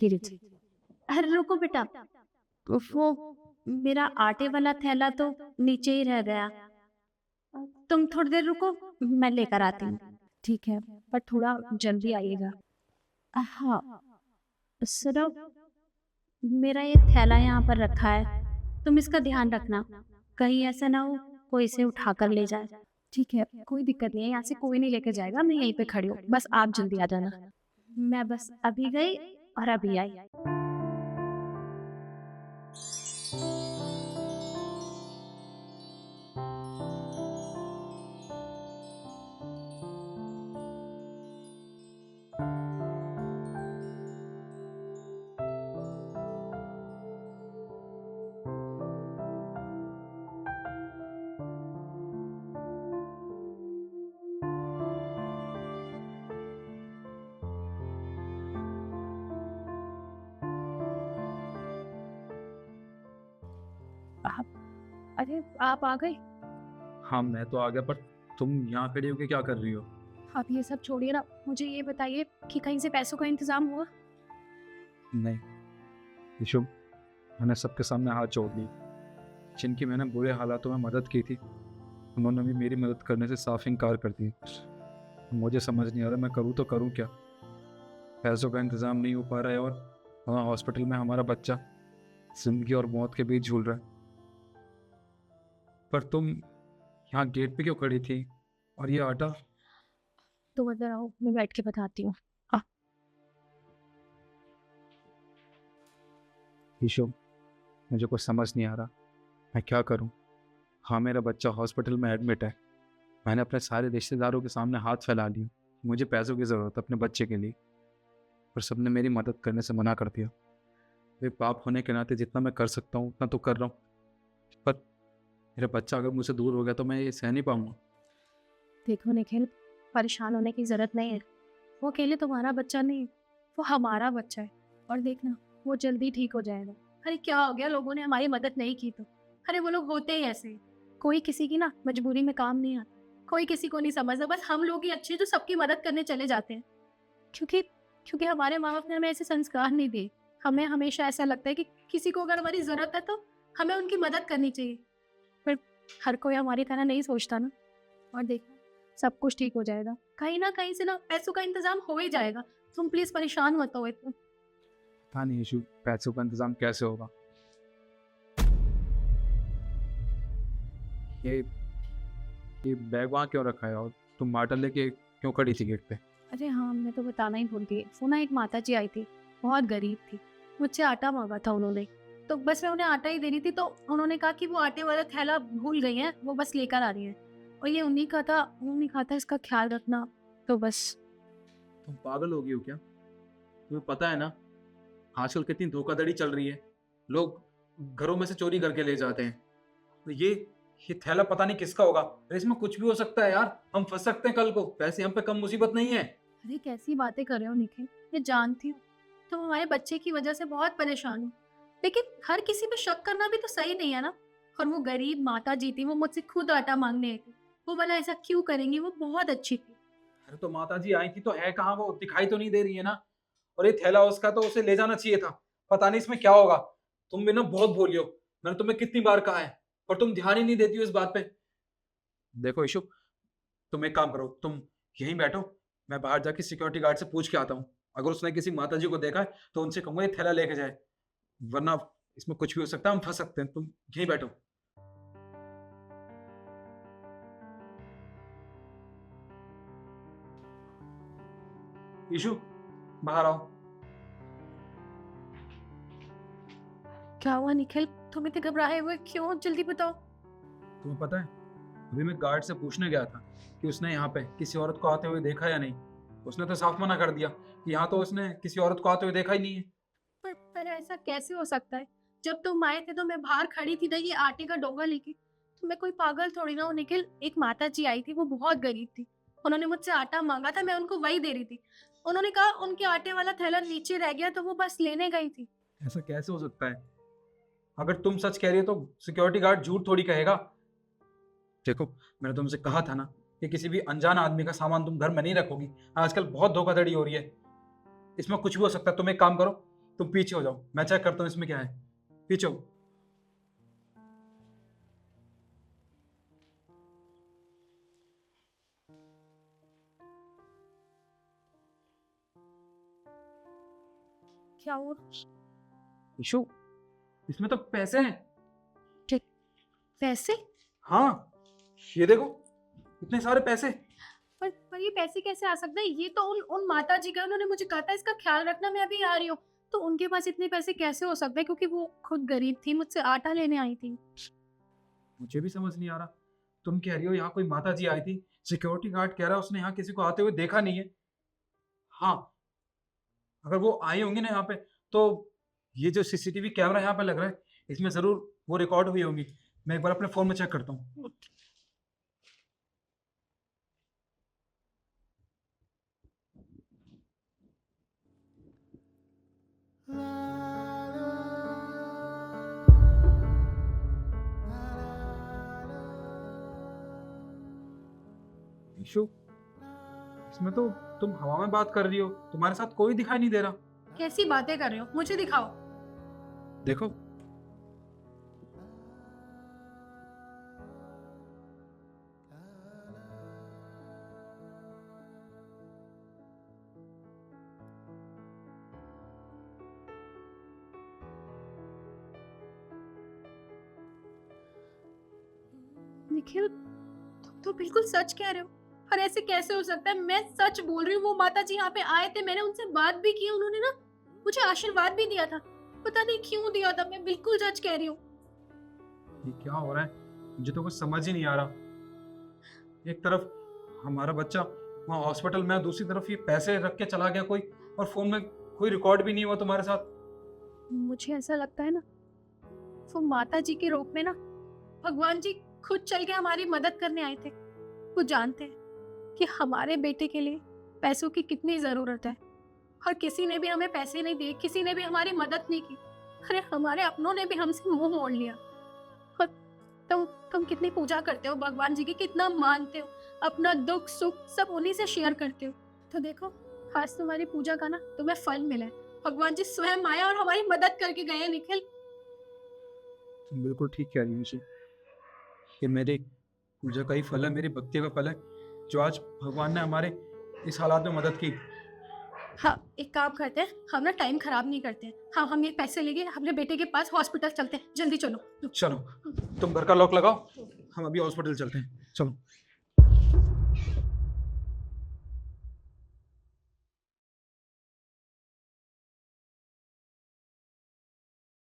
किरीट। अरे रुको बेटा, वो मेरा आटे वाला थैला तो नीचे ही रह गया। तुम थोड़ी देर रुको, मैं लेकर आती हूँ। ठीक है, पर थोड़ा जल्दी आइएगा। हाँ, सुनो, मेरा ये थैला यहाँ पर रखा है, तुम इसका ध्यान रखना, कहीं ऐसा ना हो कोई इसे उठा कर ले जाए। ठीक है, कोई दिक्कत नहीं है, यहाँ से कोई नहीं लेके जाएगा, मैं यहीं पे खड़ी हूँ, बस आप जल्दी आ जाना। मैं बस अभी गई और अभी आई। आप, अरे आप आ गए। हाँ मैं तो आ गया, पर तुम यहाँ खड़ी होके क्या कर रही हो? आप ये सब छोड़िए ना, मुझे ये बताइए कि कहीं से पैसों का इंतजाम हुआ? नहीं यशु, मैंने सबके सामने हाथ जोड़ ली। जिनकी मैंने बुरे हालातों में मदद की थी, उन्होंने भी मेरी मदद करने से साफ इनकार कर दी। मुझे समझ नहीं आ रहा मैं करूँ तो करूँ क्या। पैसों का इंतज़ाम नहीं हो पा रहा है और वहाँ हॉस्पिटल में हमारा बच्चा जिंदगी और मौत के बीच झूल रहा है। पर तुम यहाँ गेट पे क्यों खड़ी थी? और ये आटा? तो अंदर आओ, मैं बैठ के बताती हूँ। यशु, मुझे कुछ समझ नहीं आ रहा, मैं क्या करूँ। हाँ मेरा बच्चा हॉस्पिटल में एडमिट है। मैंने अपने सारे रिश्तेदारों के सामने हाथ फैला लिए, मुझे पैसों की ज़रूरत है अपने बच्चे के लिए, पर सबने मेरी मदद करने से मना कर दिया। वे बाप होने के नाते जितना मैं कर सकता हूँ उतना तो कर रहा हूँ, पर मेरा बच्चा अगर मुझसे दूर हो गया तो मैं ये सह नहीं पाऊंगा। देखो निखिल, परेशान होने की जरूरत नहीं है। वो अकेले तुम्हारा बच्चा नहीं, वो हमारा बच्चा है। और देखना, वो जल्दी ठीक हो जाएगा। अरे क्या हो गया, लोगों ने हमारी मदद नहीं की तो? अरे वो लोग होते ही ऐसे हैं। कोई किसी की ना मजबूरी में काम नहीं आता। कोई किसी को नहीं समझता, बस हम लोग ही अच्छे जो सबकी मदद करने चले जाते हैं। क्योंकि क्योंकि हमारे माँ बाप ने हमें ऐसे संस्कार नहीं दिए। हमें हमेशा ऐसा लगता है कि किसी को अगर हमारी जरूरत है तो हमें उनकी मदद करनी चाहिए। फिर हर कोई हमारी तरह नहीं सोचता ना। और देखना, सब कुछ ठीक हो जाएगा। कहीं ना कहीं से ना पैसों का इंतजाम हो ही जाएगा। तुम प्लीज परेशान मत हो इतना। पता नहीं यशु, पैसों का इंतजाम कैसे होगा। ये बैग वहाँ क्यों रखा है और तुम मार्टल लेके क्यों खड़ी थी गेट पे? अरे हाँ, मैं तो बताना ही भूल गई। वो ना एक माता जी आई थी, बहुत गरीब थी। मुझसे आटा मांगा था उन्होंने। तो बस मैं उन्हें आटा ही दे रही थी, तो उन्होंने कहा कि वो आटे वाला थैला भूल गई हैं, वो बस लेकर आ रही हैं। और ये उन्हीं का था, उन्होंने कहा था इसका ख्याल रखना। तो बस। तुम पागल हो गई हो क्या? तुम्हें पता है ना आजकल कितनी धोखाधड़ी चल रही है, लोग घरों में से चोरी करके ले जाते हैं। तो ये थैला पता नहीं किसका होगा, अरे इसमें कुछ भी हो सकता है यार, हम फंस सकते हैं कल को, पैसे हम पे कम मुसीबत नहीं है। अरे कैसी बातें कर रहे हो निखिल, मैं जानती हूँ तुम हमारे बच्चे की वजह से बहुत परेशान हो, लेकिन हर किसी पे शक करना भी तो सही नहीं है ना। और वो गरीब माता जी थी, वो मुझसे खुद आटा मांगने आई थी। वो भला ऐसा क्यों करेंगी, वो बहुत अच्छी थी। अरे तो माता जी आई थी तो है कहाँ, वो दिखाई तो नहीं दे रही है ना। और ये थैला उसका, तो उसे ले जाना चाहिए था। पता नहीं इसमें क्या होगा। तुम भी ना बहुत बोली हो, मैंने तुम्हें कितनी बार कहा है, पर तुम ध्यान ही नहीं देती हो इस बात पे। देखो इशु, तुम एक काम करो, तुम यहीं बैठो, मैं बाहर जाके सिक्योरिटी गार्ड से पूछ के आता हूँ। अगर उसने किसी माता जी को देखा है तो उनसे कहूंगा ये थैला लेके जाए, वरना इसमें कुछ भी हो सकता है, हम फंस सकते हैं। तुम यहीं बैठो। इशु, बाहर आओ। क्या हुआ निखिल, तुम इतने घबराए हुए क्यों? जल्दी बताओ। तुम्हें पता है, अभी मैं गार्ड से पूछने गया था कि उसने यहाँ पे किसी औरत को आते हुए देखा या नहीं। उसने तो साफ मना कर दिया कि यहाँ तो उसने किसी औरत को आते हुए देखा ही नहीं है। पर ऐसा कैसे हो सकता है? जब तुम आए थे तो मैं बाहर खड़ी थी ना, ये आटे का डोंगा लेके। तो मैं कोई पागल थोड़ी ना हूँ निखिल। एक माता जी आई थी, वो बहुत गरीब थी। उन्होंने मुझसे आटा मांगा था, मैं उनको वही दे रही थी। उन्होंने कहा उनके आटे वाला थैला नीचे रह गया, तो वो बस लेने गई थी। ऐसा कैसे हो सकता है? अगर तुम सच कह रही हो तो सिक्योरिटी गार्ड झूठ थोड़ी कहेगा। देखो, मैंने तुमसे कहा था ना कि किसी भी अनजान आदमी का सामान तुम घर में नहीं रखोगी। आजकल बहुत धोखाधड़ी हो रही है, इसमें कुछ भी हो सकता है। तुम एक काम करो, तुम पीछे हो जाओ, मैं चेक करता हूँ इसमें क्या है। पीछे हो। क्या हुआ? ईशु, इसमें तो पैसे हैं। पैसे? हाँ, ये देखो, इतने सारे पैसे। पर ये पैसे कैसे आ सकते हैं? ये तो उन माता जी का, उन्होंने मुझे कहा था इसका ख्याल रखना, मैं अभी आ रही हूँ। तो उनके पास इतने पैसे कैसे हो सकते हैं? क्योंकि वो खुद गरीब थी, मुझसे आटा लेने आई थी। मुझे भी समझ नहीं आ रहा। तुम कह रही हो यहाँ कोई माता जी आई थी, सिक्योरिटी गार्ड कह रहा है उसने यहाँ किसी को आते हुए देखा नहीं है। हाँ, अगर वो आई होंगी ना यहाँ पे, तो ये जो सीसीटीवी कैमरा यहाँ पे लग रहा है, इसमें जरूर वो रिकॉर्ड हुई होंगी। मैं एक बार अपने फोन में चेक करता हूँ। ईशु, इसमें तो तुम हवा में बात कर रही हो, तुम्हारे साथ कोई दिखाई नहीं दे रहा। कैसी बातें कर रहे हो? मुझे दिखाओ। देखो, निखिल, तुम तो बिल्कुल सच कह रहे हो। पर ऐसे कैसे हो सकता है? मैं सच बोल रही हूँ, वो माता जी यहाँ पे आए थे, मैंने उनसे बात भी की, उन्होंने ना मुझे आशीर्वाद भी दिया था। पता नहीं क्यों दिया था, मैं बिल्कुल सच कह रही हूँ। ये क्या हो रहा है? मुझे तो कुछ समझ ही नहीं आ रहा। एक तरफ हमारा बच्चा वहाँ हॉस्पिटल में, दूसरी तरफ ये पैसे रख के चला गया कोई, और फोन में कोई रिकॉर्ड भी नहीं हुआ तुम्हारे साथ। मुझे ऐसा लगता है ना, वो माता जी के रूप में ना भगवान जी खुद चल के हमारी मदद करने आए थे। वो जानते हैं कि हमारे बेटे के लिए पैसों की कितनी जरूरत है, और किसी ने भी हमें पैसे नहीं दिए, किसी ने भी हमारी मदद नहीं की। अरे हमारे अपनों ने भी हमसे मुंह मोड़ लिया। और तुम कितनी पूजा करते हो भगवान जी की, कितना मानते हो, अपना दुख सुख सब उन्हीं से शेयर करते हो। तो देखो, आज तुम्हारी पूजा का ना तुम्हें फल मिला है। भगवान जी स्वयं आए और हमारी मदद करके गए हैं निखिल। तुम बिल्कुल ठीक कह रही हो ईशु। ये मेरी पूजा का ही फल है, मेरी भक्ति का फल है, जो आज भगवान ने हमारे इस हालात में मदद की। हाँ, एक काम करते हैं, हम ना टाइम खराब नहीं करते हैं। हाँ, हम ये पैसे लेके अपने बेटे के पास हॉस्पिटल चलते हैं। जल्दी चलो। चलो, तुम घर का लॉक लगाओ, हम अभी हॉस्पिटल चलते हैं। चलो।